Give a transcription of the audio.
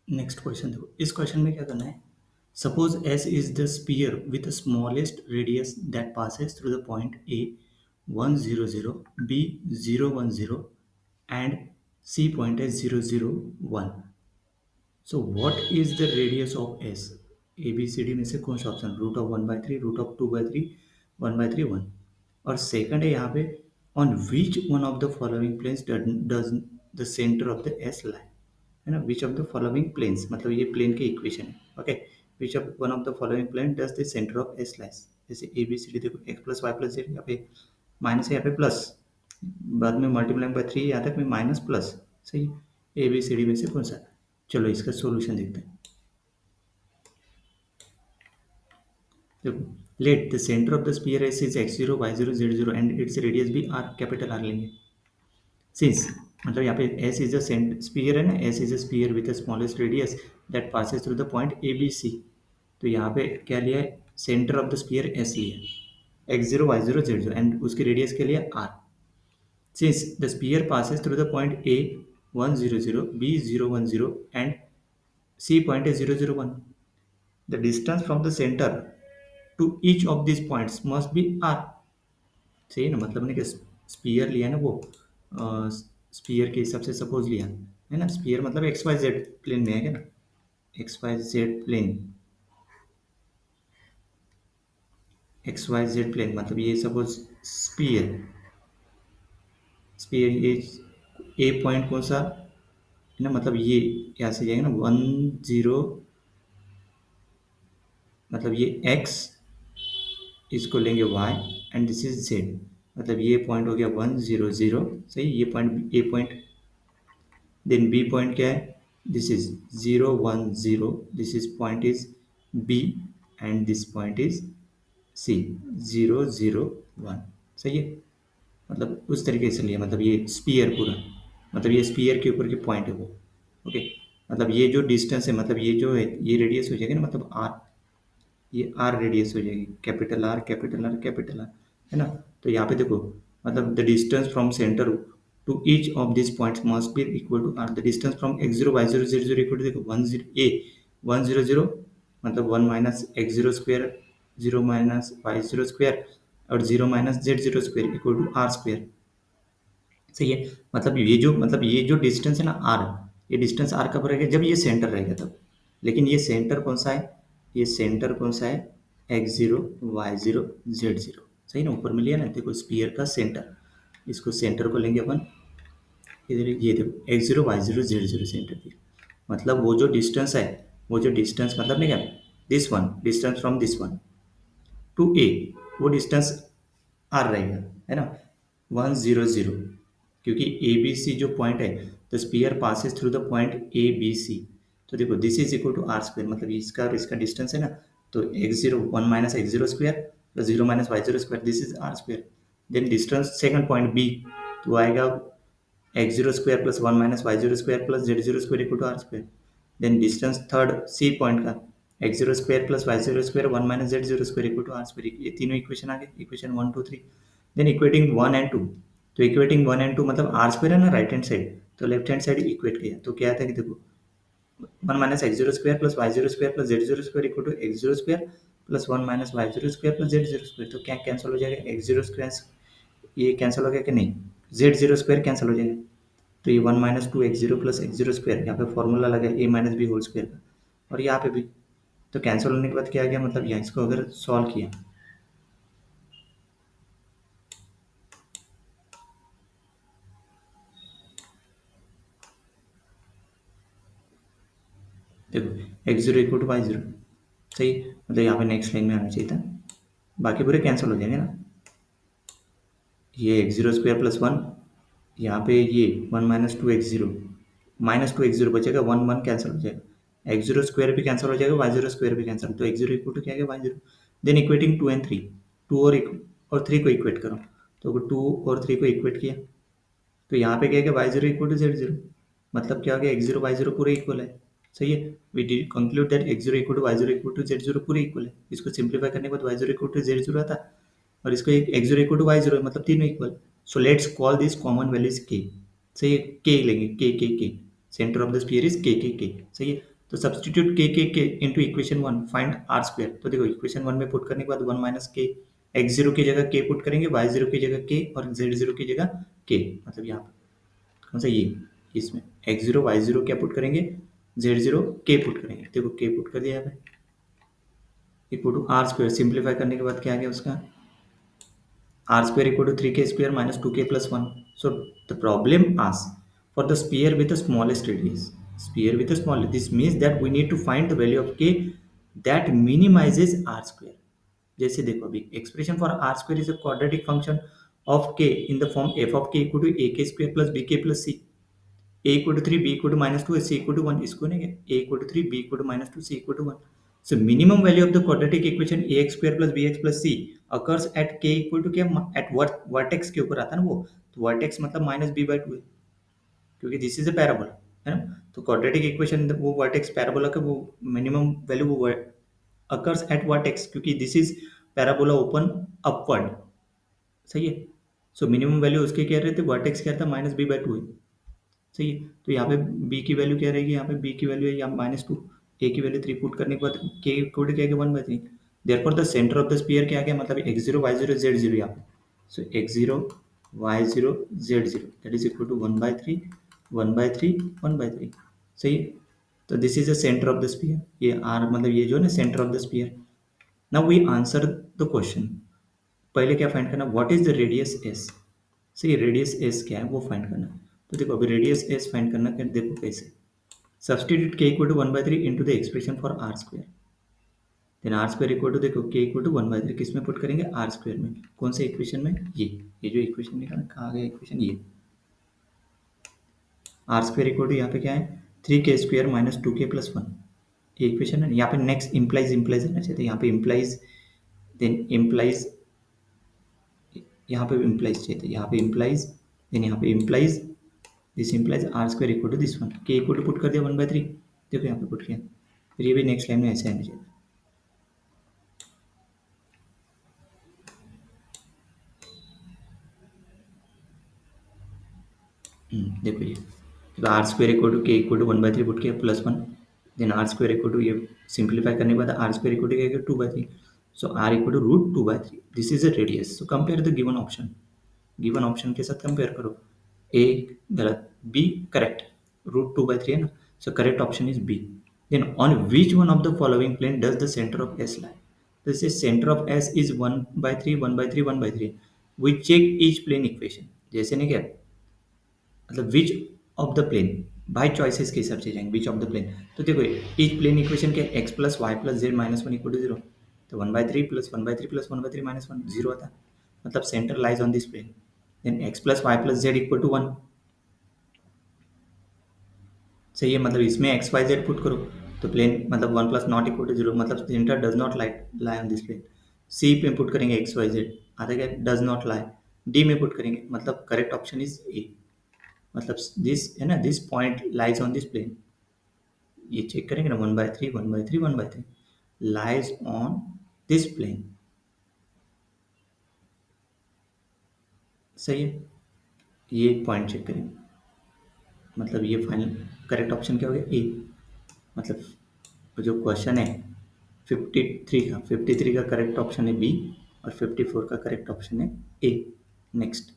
Next question देखो, इस question में क्या करना है। Suppose S is the sphere with the smallest radius that passes through the point A 100, B 010 and C point है 001। So what is the radius of S. A B C D में से कौन सा option, √1/3, √2/3, 1/3, 1। और second है यहाँ पे, on which one of the following planes does the centre of the S lie, है ना। Which of the following planes मतलब ये प्लेन के इक्वेशन है। Okay, which of one of the following plane does the centre of S lies. जैसे A B C D देखो, x plus y plus z, यहाँ पे माइनस है, यहाँ पे प्लस, बाद में मल्टीप्लाइंग बाय 3, यहाँ तक में माइनस प्लस। सही, ए बी सी डी में से कौन सा। चलो इसका सॉल्यूशन देखते हैं। देखो, let the centre of the sphere S is x0 y0 z0 and its radius भी आर, कैपिटल आर लेंगे। सिंस मतलब यहाँ पे एस इज अ स्फीयर है ना, S is a sphere with the smallest radius that passes through the point A B C. तो यहाँ पे क्या लिया है, centre of the sphere S लिया है, x0 y0 z0 एंड उसकी रेडियस के लिए R. Since the sphere passes through the point A 100, B 010 and C point है 001, the distance from the centre to each of this points must be R. सही है ना, मतलब मैंने क्या स्पीयर लिया ना, वो स्पीयर के हिसाब से सपोज लिया है ना। स्पीयर मतलब एक्स वाई जेड प्लेन में है क्या ना, x y z plane, x y z plane मतलब ये सपोज स्पीयर, स्पीयर ये ए पॉइंट कौन सा है ना, मतलब ये यहाँ से जाएगा ना 10, मतलब ये एक्स, इसको लेंगे y and this is z, मतलब ये पॉइंट हो गया 100। सही, ये point A point, then B point क्या है, this is 010, this is point is B and this point is C 001। सही है, मतलब उस तरीके से लिया, मतलब ये स्पीयर पूरा, मतलब ये स्पीयर के ऊपर के पॉइंट है वो। ओके, मतलब ये जो डिस्टेंस है, मतलब ये जो है ये रेडियस हो जाएगा ना, मतलब आर, ये आर रेडियस हो जाएगी, capital R capital R capital R, है ना। तो यहाँ पे देखो, मतलब the distance from centre to each of this points must be equal to R. The distance from x0 y0 z0 equal to, देखो 100 मतलब 1 minus x0 square, 0 minus y0 square और 0 minus z0 square equal to R square. सही है, मतलब ये जो distance है ना आर, ये डिस्टेंस आर कब रहेगा, जब ये सेंटर रहेगा तब। लेकिन ये सेंटर कौन सा है, ये सेंटर कौन सा है, x0 y0 z0। सही ना, ऊपर में लिया ना, देखो स्पीयर का सेंटर, इसको सेंटर को लेंगे अपन इधर, ये देखो x0 y0 z0 सेंटर दिया, मतलब वो जो डिस्टेंस है, वो जो डिस्टेंस मतलब नहीं क्या, this one distance from this one to A, वो डिस्टेंस आर रहेगा, है ना, 100, क्योंकि ए बी सी जो पॉइंट है, तो sphere passes through the point A B C. तो देखो this is equal to R square, मतलब इसका और इसका डिस्टेंस है ना, तो x0 1 minus x0 square plus 0 minus y0 square, this is R square. Then distance second point B, तो आएगा x0 square plus 1 minus y0 square plus z0 square equal to R square. Then distance third C point का, x0 square plus y0 square 1 minus z0 square equal to R square. ये तीनों equation आ गए, equation 1 2 3। Then equating 1 and 2, तो equating 1 and 2 मतलब are square है ना right hand side, तो left hand side equate किया, तो क्या था कि देखो 1 minus x0 square plus y0 square plus z0 square equal to x0 square plus 1 minus y0 square plus z0 square. तो क्या कैंसिल हो जाएगा, x0 स्क्वायर ये कैंसिल हो गया कि नहीं, z0 स्क्वायर कैंसिल हो जाएगा, तो ये 1 minus 2x0 plus x0 square, यहाँ पे फॉर्मूला लगा a minus b whole square का, और यहाँ पे भी। तो कैंसिल होने के बाद क्या आ गया, मतलब यहाँ इसको अगर सॉल्व किया, देखो x0 इक्वल टू y0। सही, मतलब यहाँ पे नेक्स्ट लाइन में आना चाहिए था, बाकी पूरे कैंसिल हो जाएंगे ना। ये x0 स्क्वायर प्लस 1, यहाँ पे ये 1 माइनस टू एक्स जीरो बचेगा, 1 1 कैंसिल हो जाएगा, x0 स्क्वायर भी कैंसिल हो जाएगा, y0 स्क्वायर भी कैंसिल, तो x0 इक्वल टू क्या है y0। देन इक्वेटिंग 2 एंड 3, 2 और 3 को इक्वेट करो, तो 2 और 3 को इक्वेट किया, तो यहाँ पे क्या है y0 इक्वल टू z0, मतलब क्या हो गया x0 y0 पूरे इक्वल है। सही है, we did conclude that x0 equal to y0 equal to z0 पूरे इक्वल है। इसको सिंप्लीफाई करने के बाद y0 इक्वल टू z0 आता, और इसको एक x0 इक्वल टू y0 मतलब तीनों equal. So let's call this common value is k। सही है, k लेंगे, k centre of the sphere is k। सही है, तो substitute k into equation one find R square. तो देखो इक्वेशन वन में पुट करने के बाद one minus k, x zero की जगह के पुट करेंगे, वाई जीरो की जगह के और जेड जीरो की जगह के, मतलब यहाँ पे कौन सा ये, इसमें एक्स जीरो वाई जीरो क्या पुट करेंगे, जेड जीरो के पुट करेंगे। देखो के पुट कर दिया यहाँ पे, equal to R square, simplify करने के बाद क्या आ गया उसका, r square equal to 3k square minus 2k plus 1. So the problem asks for the sphere with the smallest radius. Sphere with the smallest. This means that we need to find the value of k that minimizes r square. जैसे देखो अभी expression for r square is a quadratic function of k in the form f of k equal to ak square plus bk plus c. A equal to 3, B equal to minus 2, C equal to 1. इसको नहीं क्या, A equal to 3, B equal to minus 2, C equal to 1. So minimum value of the quadratic equation ax square plus bx plus c occurs at k equal to क्या, at what vertex के ऊपर आता है ना वो, तो vertex मतलब minus b by 2 है, क्योंकि this is a parabola है ना। तो quadratic equation वो vertex parabola का वो minimum value वो occurs at vertex, क्योंकि this is parabola open upward, सही है। सो मिनिमम वैल्यू उसके क्या रहते, वर्टेक्स क्या था, माइनस बी बाई टू है, सही है। तो यहाँ पे b की वैल्यू क्या रहेगी, यहाँ पे b की वैल्यू है यहाँ माइनस टू, a की वैल्यू थ्री पुट करने के बाद k कोड क्या है one by three. Therefore the centre of the sphere क्या गया, मतलब x zero y zero z zero यहाँ पे, so x zero y zero z zero that is equal to one by three, one by three, one by three, सही है। तो this is the centre of the sphere, ये are मतलब ये जो है ना centre of the sphere. Now we answer the question. पहले क्या फाइंड करना, what is the radius S, सही, रेडियस एस क्या है वो फाइंड करना। तो देखो अभी रेडियस एस फाइंड करना क्या, देखो कैसे, substitute k equal to one by three into the expression for R square, then R square equal to, देखो k equal to one by three किस में पुट करेंगे, आर स्क्वायर में, कौन से इक्वेशन में, ये जो इक्वेशन निकाला कहाँ गया इक्वेशन, ये आर स्क्वायर इक्वल टू यहाँ पे क्या है, थ्री के स्क्वायर माइनस टू के प्लस वन, ये इक्वेशन है। यहाँ पे नेक्स्ट इम्प्लाइज इम्प्लाइज आना चाहिए, यहाँ पे इम्प्लाइज, देन इम्प्लाइज, यहाँ पे इम्प्लाइज चाहिए, यहाँ पे इम्प्लाइज, देन यहाँ पे implies, this implies R square equal to this one, k equal to put कर दिया वन बाई थ्री, देखो यहाँ पे पुट किया, फिर ये भी नेक्स्ट लाइन में ऐसे आना चाहिए। देखो ये, तो आर स्क्वायर इक्वल टू के equal to one by three put किया plus one, then R square equal to, ये सिंप्लीफाई करने के बाद आर स्क्वायर इक्वल टू क्या two by three, so R equal to root two by three, this is a radius. So compare the given option, given option के साथ compare करो, A गलत, B correct, root two by three है ना, so correct option is B. Then on which one of the following plane does the centre of S lie, this is centre of S is one by three, one by three, one by three, we check each plane equation, जैसे नहीं क्या, मतलब which of the plane, by choices के हिसाब से जाएंगे, विच of the plane. तो देखो ईच प्लेन इक्वेशन क्या, x plus y plus z minus one equal to zero, तो one by three plus one by three plus one by three minus one zero आता, मतलब centre lies on this plane. Then x plus y plus z equal to one, सही है, मतलब इसमें x y Z put करो तो plane मतलब one plus not equal to zero, मतलब centre does not lie on this plane. C पे put करेंगे एक्स वाई जेड, आता क्या डज नॉट लाई, डी में पुट करेंगे, मतलब करेक्ट ऑप्शन इज ए, मतलब दिस है ना, this point lies on this plane, ये चेक करेंगे ना, one by three, one by three, one by three lies on this plane, सही है, ये पॉइंट चेक करेंगे, मतलब ये फाइनल करेक्ट ऑप्शन क्या हो गया, ए। मतलब जो क्वेश्चन है 53 का, 53 का करेक्ट ऑप्शन है बी और 54 का करेक्ट ऑप्शन है ए। नेक्स्ट